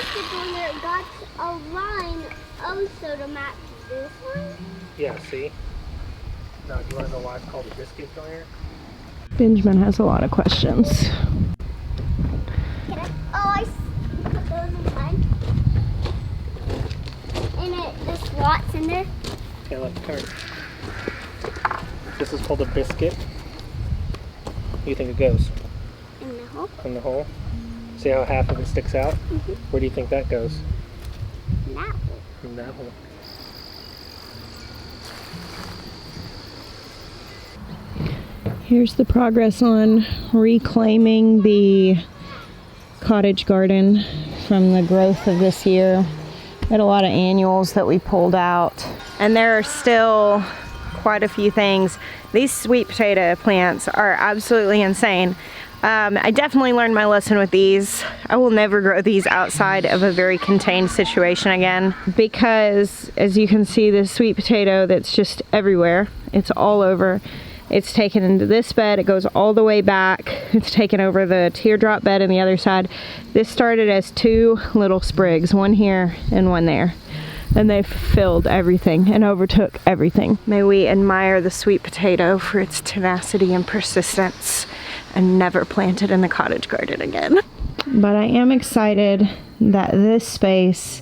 biscuit on there got a line also to match this one. Yeah, see? Now, do you want to know why it's called a biscuit joiner? Benjamin has a lot of questions. I put those inside. And the slots in there. Okay, let's turn. This is called a biscuit. Where do you think it goes? In the hole. In the hole. See how half of it sticks out? Mm-hmm. Where do you think that goes? In that hole. In that hole. Here's the progress on reclaiming the cottage garden from the growth of this year. We had a lot of annuals that we pulled out, and there are still quite a few things. These sweet potato plants are absolutely insane. I definitely learned my lesson with these. I will never grow these outside of a very contained situation again, because as you can see, this sweet potato that's just everywhere, it's all over. It's taken into this bed, it goes all the way back. It's taken over the teardrop bed on the other side. This started as 2 little sprigs, one here and one there. And they've filled everything and overtook everything. May we admire the sweet potato for its tenacity and persistence, and never plant it in the cottage garden again. But I am excited that this space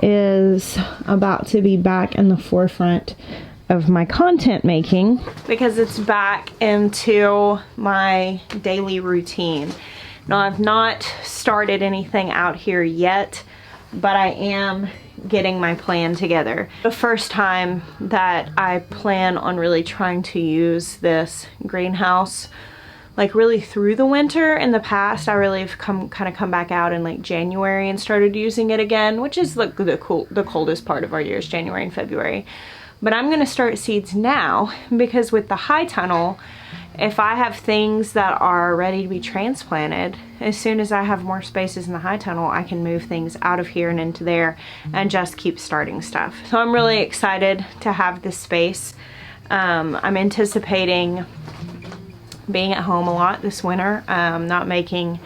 is about to be back in the forefront of my content making, because it's back into my daily routine. Now, I've not started anything out here yet, but I am getting my plan together. The first time that I plan on really trying to use this greenhouse, like really through the winter. In the past, I really have come back out in like January and started using it again, which is like the coldest part of our year is January and February. But I'm gonna start seeds now, because with the high tunnel, if I have things that are ready to be transplanted, as soon as I have more spaces in the high tunnel, I can move things out of here and into there and just keep starting stuff. So I'm really excited to have this space. I'm anticipating being at home a lot this winter, not making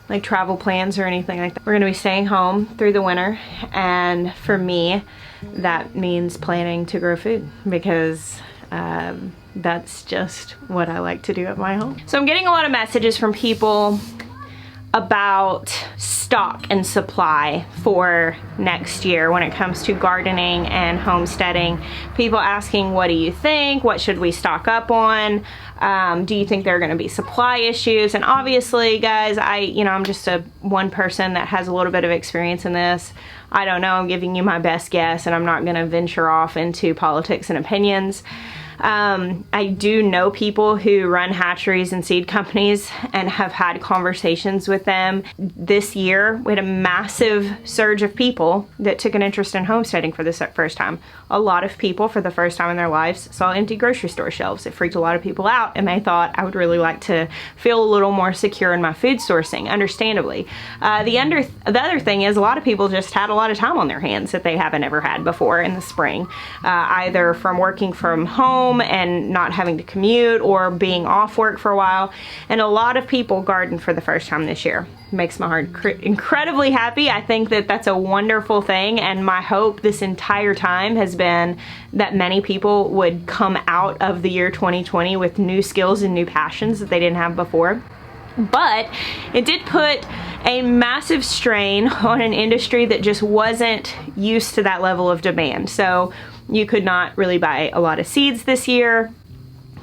like travel plans or anything like that. We're gonna be staying home through the winter, and for me, that means planning to grow food, because that's just what I like to do at my home. So I'm getting a lot of messages from people about stock and supply for next year when it comes to gardening and homesteading. People asking, what do you think? What should we stock up on? Do you think there are going to be supply issues? And obviously, guys, I'm just one person that has a little bit of experience in this. I don't know, I'm giving you my best guess, and I'm not going to venture off into politics and opinions. I do know people who run hatcheries and seed companies and have had conversations with them. This year, we had a massive surge of people that took an interest in homesteading for the first time. A lot of people, for the first time in their lives, saw empty grocery store shelves. It freaked a lot of people out, and they thought, I would really like to feel a little more secure in my food sourcing, understandably. The other thing is, a lot of people just had a lot of time on their hands that they haven't ever had before in the spring, either from working from home and not having to commute, or being off work for a while. And a lot of people gardened for the first time this year. It makes my heart incredibly happy. I think that that's a wonderful thing, and my hope this entire time has been that many people would come out of the year 2020 with new skills and new passions that they didn't have before. But it did put a massive strain on an industry that just wasn't used to that level of demand. So you could not really buy a lot of seeds this year.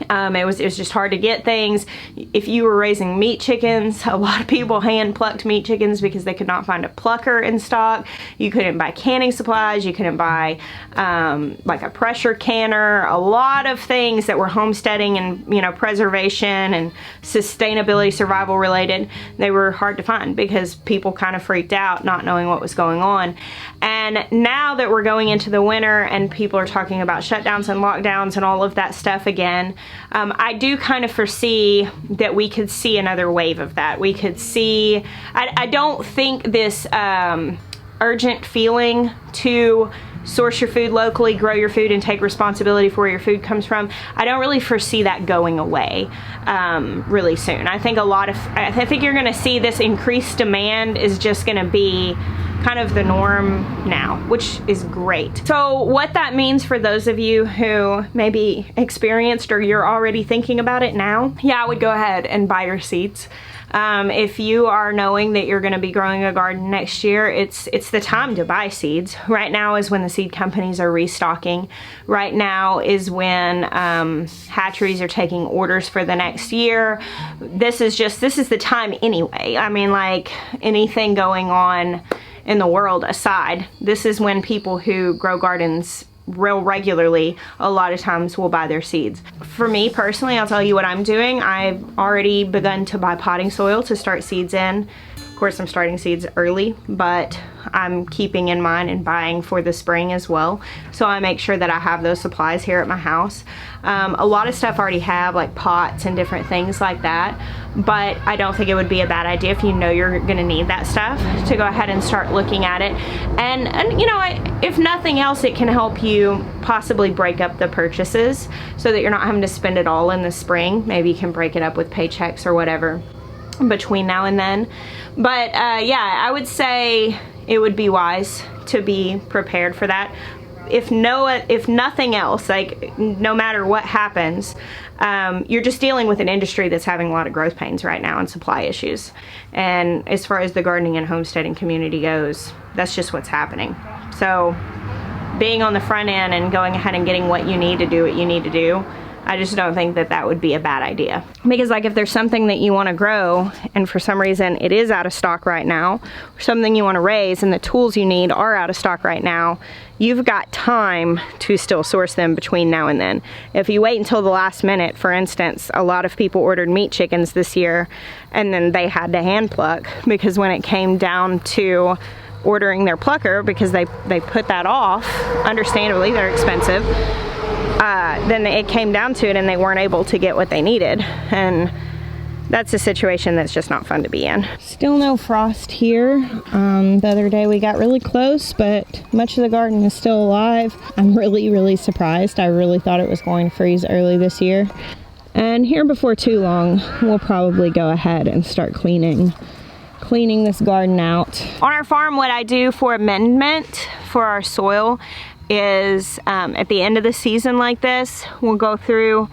It was just hard to get things. If you were raising meat chickens, a lot of people hand plucked meat chickens because they could not find a plucker in stock. You couldn't buy canning supplies. You couldn't buy like a pressure canner. A lot of things that were homesteading and preservation and sustainability, survival related, they were hard to find because people kind of freaked out not knowing what was going on. And now that we're going into the winter and people are talking about shutdowns and lockdowns and all of that stuff again, I do kind of foresee that we could see another wave of that. We could see, I don't think this urgent feeling to source your food locally, grow your food, and take responsibility for where your food comes from, I don't really foresee that going away really soon. I think you're gonna see this increased demand is just gonna be kind of the norm now, which is great. So what that means for those of you who may be experienced or you're already thinking about it now, yeah, I would go ahead and buy your seeds. If you are knowing that you're going to be growing a garden next year, it's the time to buy seeds. Right now is when the seed companies are restocking. Right now is when hatcheries are taking orders for the next year. This is the time anyway. I mean, like anything going on in the world aside, this is when people who grow gardens real regularly a lot of times will buy their seeds. For me personally, I'll tell you what I'm doing. I've already begun to buy potting soil to start seeds in. Of course, I'm starting seeds early, but I'm keeping in mind and buying for the spring as well. So I make sure that I have those supplies here at my house. A lot of stuff I already have, like pots and different things like that, but I don't think it would be a bad idea if you know you're gonna need that stuff to go ahead and start looking at it. And you know, if nothing else, it can help you possibly break up the purchases so that you're not having to spend it all in the spring. Maybe you can break it up with paychecks or whatever between now and then. But yeah, I would say it would be wise to be prepared for that. If nothing else, like no matter what happens, you're just dealing with an industry that's having a lot of growth pains right now and supply issues. And as far as the gardening and homesteading community goes, that's just what's happening. So being on the front end and going ahead and getting what you need to do what you need to do, I just don't think that that would be a bad idea. Because like if there's something that you want to grow and for some reason it is out of stock right now, or something you want to raise and the tools you need are out of stock right now, you've got time to still source them between now and then. If you wait until the last minute, for instance, a lot of people ordered meat chickens this year and then they had to hand pluck, because when it came down to ordering their plucker, because they put that off, understandably they're expensive, then it came down to it and they weren't able to get what they needed. And that's a situation that's just not fun to be in. Still no frost here. The other day we got really close, but much of the garden is still alive. I'm really surprised. I really thought it was going to freeze early this year. And here before too long, we'll probably go ahead and start cleaning this garden out. On our farm, what I do for amendment for our soil is at the end of the season like this, we'll go through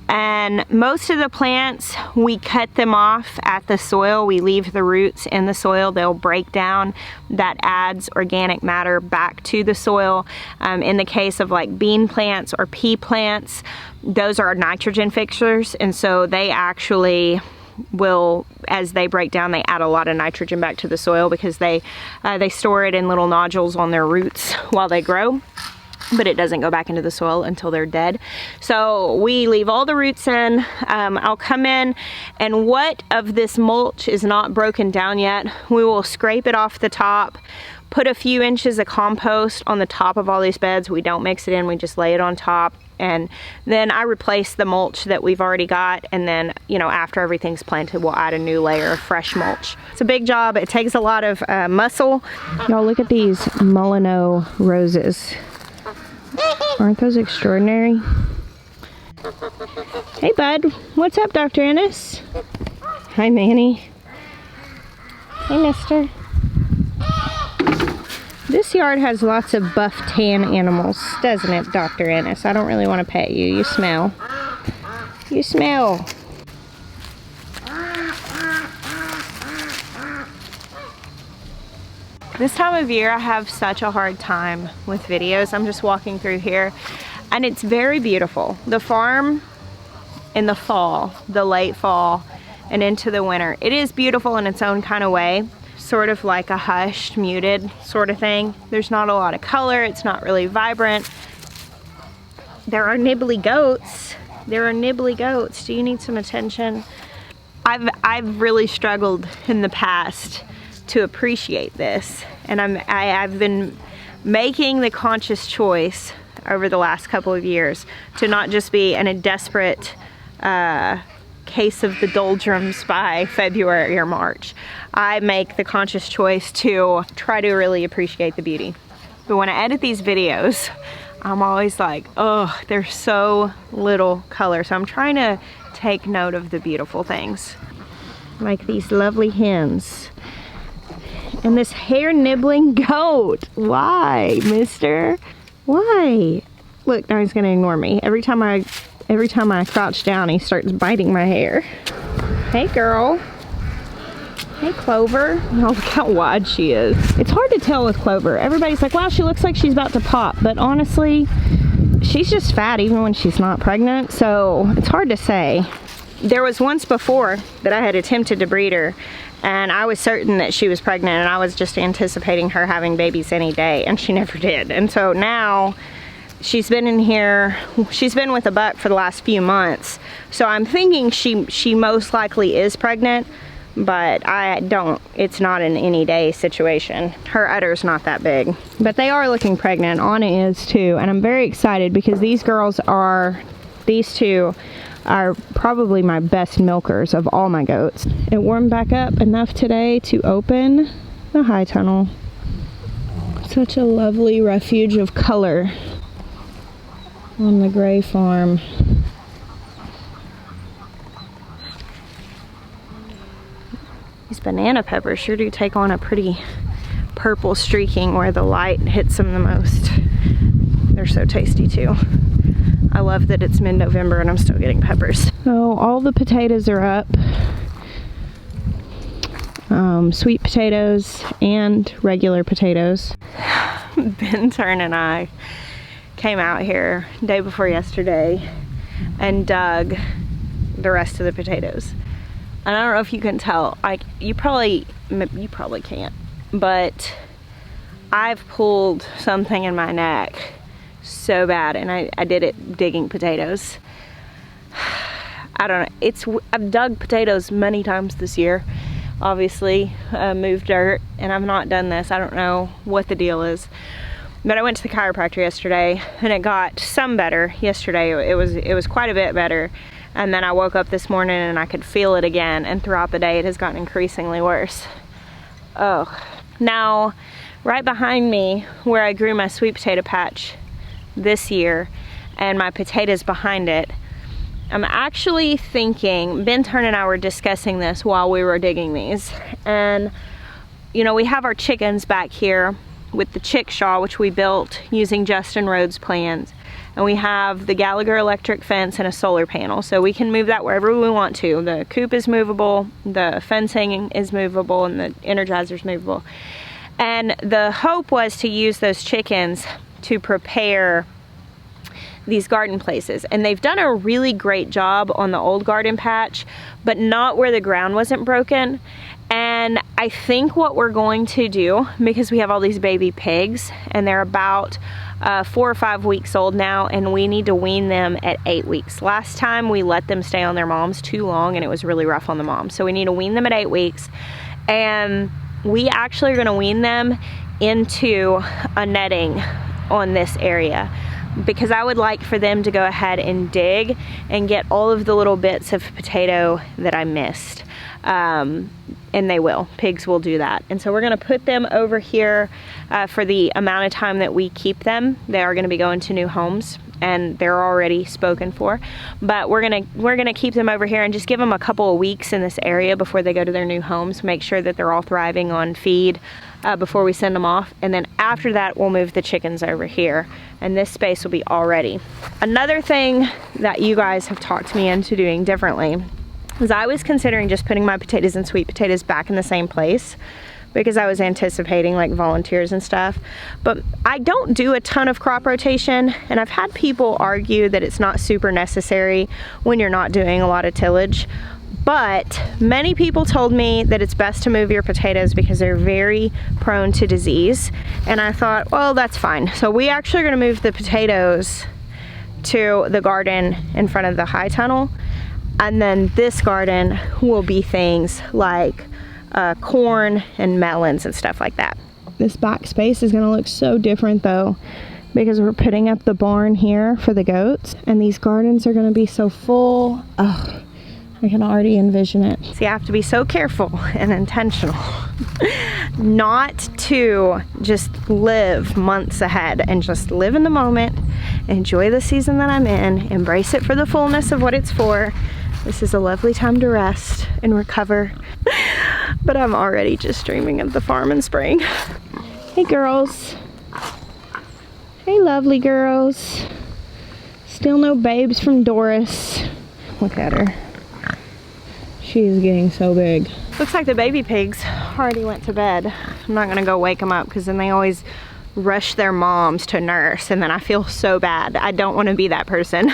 and most of the plants, we cut them off at the soil. We leave the roots in the soil. They'll break down. That adds organic matter back to the soil. In the case of like bean plants or pea plants, those are nitrogen fixers, and so they actually will, as they break down, they add a lot of nitrogen back to the soil because they store it in little nodules on their roots while they grow, but it doesn't go back into the soil until they're dead. So we leave all the roots in. I'll come in, and what of this mulch is not broken down yet, we will scrape it off the top, put a few inches of compost on the top of all these beds. We don't mix it in, we just lay it on top. And then I replace the mulch that we've already got, and then, you know, after everything's planted, we'll add a new layer of fresh mulch. It's a big job. It takes a lot of muscle. Y'all, look at these Mulino roses. Aren't those extraordinary? Hey, bud. What's up, Dr. Ennis? Hi, Manny. Hey, mister. This yard has lots of buff tan animals, doesn't it, Dr. Ennis? I don't really want to pet you. You smell. You smell. This time of year I have such a hard time with videos. I'm just walking through here and it's very beautiful. The farm in the fall, the late fall and into the winter, it is beautiful in its own kind of way. Sort of like a hushed, muted sort of thing. There's not a lot of color. It's not really vibrant. There are nibbly goats. There are nibbly goats. Do you need some attention? I've really struggled in the past to appreciate this, and I've been making the conscious choice over the last couple of years to not just be in a desperate case of the doldrums by February or March. I make the conscious choice to try to really appreciate the beauty. But when I edit these videos, I'm always like, oh, there's so little color. So I'm trying to take note of the beautiful things. Like these lovely hens. And this hair nibbling goat. Why, mister? Why? Look, now he's gonna ignore me. Every time I crouch down, he starts biting my hair. Hey, girl. Hey, Clover. Oh, look how wide she is. It's hard to tell with Clover. Everybody's like, wow, she looks like she's about to pop. But honestly, she's just fat even when she's not pregnant. So it's hard to say. There was once before that I had attempted to breed her, and I was certain that she was pregnant, and I was just anticipating her having babies any day, and she never did. And so now she's been in here, she's been with a buck for the last few months. So I'm thinking she most likely is pregnant, but it's not an any day situation. Her udder's not that big. But they are looking pregnant. Anna is too, and I'm very excited because these two are probably my best milkers of all my goats. It warmed back up enough today to open the high tunnel. Such a lovely refuge of color on the gray farm. These banana peppers sure do take on a pretty purple streaking where the light hits them the most. They're so tasty too. I love that it's mid-November and I'm still getting peppers. So all the potatoes are up. Sweet potatoes and regular potatoes. Ben Turn and I came out here day before yesterday and dug the rest of the potatoes. And I don't know if you can tell, you probably can't, but I've pulled something in my neck so bad, and I did it digging potatoes. I don't know, I've dug potatoes many times this year, obviously, moved dirt, and I've not done this. I don't know what the deal is. But I went to the chiropractor yesterday, and it got some better yesterday. It was quite a bit better. And then I woke up this morning and I could feel it again, and throughout the day it has gotten increasingly worse. Oh. Now, right behind me, where I grew my sweet potato patch this year, and my potatoes behind it, I'm actually thinking, Ben Turn and I were discussing this while we were digging these, and you know, we have our chickens back here with the chickshaw, which we built using Justin Rhodes plans, and we have the Gallagher electric fence and a solar panel, so we can move that wherever we want to. The coop is movable, the fencing is movable, and the energizer's movable. And the hope was to use those chickens to prepare these garden places, and they've done a really great job on the old garden patch, but not where the ground wasn't broken. And I think what we're going to do, because we have all these baby pigs and they're about 4 or 5 weeks old now, and we need to wean them at 8 weeks. Last time we let them stay on their moms too long and it was really rough on the moms, so we need to wean them at 8 weeks. And we actually are going to wean them into a netting on this area, because I would like for them to go ahead and dig and get all of the little bits of potato that I missed. And they will. Pigs will do that. And so we're going to put them over here for the amount of time that we keep them. They are going to be going to new homes, and they're already spoken for. But we're gonna keep them over here and just give them a couple of weeks in this area before they go to their new homes. Make sure that they're all thriving on feed before we send them off. And then after that, we'll move the chickens over here, and this space will be all ready. Another thing that you guys have talked me into doing differently is I was considering just putting my potatoes and sweet potatoes back in the same place, because I was anticipating like volunteers and stuff. But I don't do a ton of crop rotation, and I've had people argue that it's not super necessary when you're not doing a lot of tillage. But many people told me that it's best to move your potatoes because they're very prone to disease. And I thought, well, that's fine. So we actually are gonna move the potatoes to the garden in front of the high tunnel. And then this garden will be things like corn and melons and stuff like that. This back space is gonna look so different though, because we're putting up the barn here for the goats, and these gardens are gonna be so full. Oh, I can already envision it. So you have to be so careful and intentional not to just live months ahead, and just live in the moment, enjoy the season that I'm in, embrace it for the fullness of what it's for. This is a lovely time to rest and recover. But I'm already just dreaming of the farm in spring. Hey girls. Hey lovely girls. Still no babes from Doris. Look at her. She's getting so big. Looks like the baby pigs already went to bed. I'm not gonna go wake them up because then they always rush their moms to nurse and then I feel so bad. I don't want to be that person.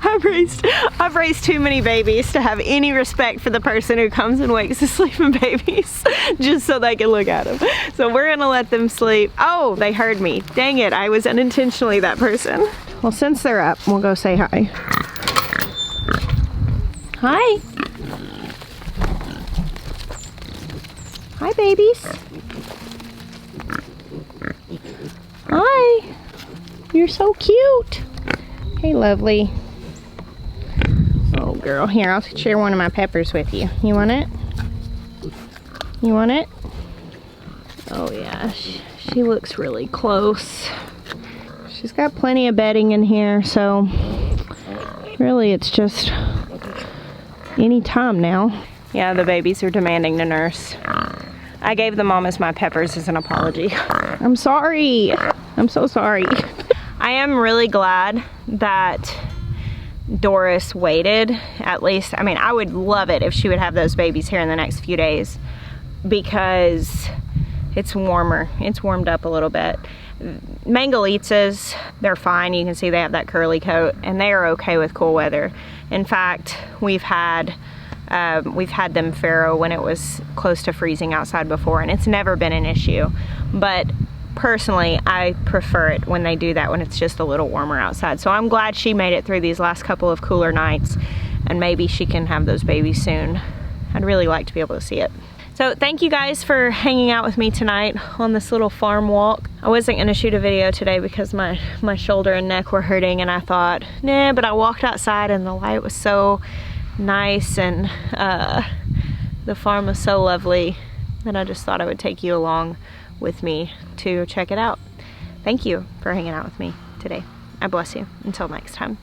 I've raised too many babies to have any respect for the person who comes and wakes the sleeping babies just so they can look at them. So we're gonna let them sleep. Oh, they heard me. Dang it, I was unintentionally that person. Well, since they're up, we'll go say hi. Hi. Hi, babies. Hi. You're so cute. Hey, lovely. Oh, girl. Here, I'll share one of my peppers with you. You want it? You want it? Oh, yeah. She looks really close. She's got plenty of bedding in here, so really it's just any time now. Yeah, the babies are demanding to nurse. I gave the mamas my peppers as an apology. I'm sorry. I'm so sorry. I am really glad that Doris waited, at least. I mean, I would love it if she would have those babies here in the next few days because it's warmer. It's warmed up a little bit. Mangalitas, they're fine. You can see they have that curly coat and they are okay with cool weather. In fact, we've had them farrow when it was close to freezing outside before and it's never been an issue. But personally, I prefer it when they do that, when it's just a little warmer outside. So I'm glad she made it through these last couple of cooler nights and maybe she can have those babies soon. I'd really like to be able to see it. So thank you guys for hanging out with me tonight on this little farm walk. I wasn't gonna shoot a video today because my shoulder and neck were hurting and I thought, nah, but I walked outside and the light was so nice and the farm was so lovely that I just thought I would take you along with me to check it out. Thank you for hanging out with me today. I bless you. Until next time.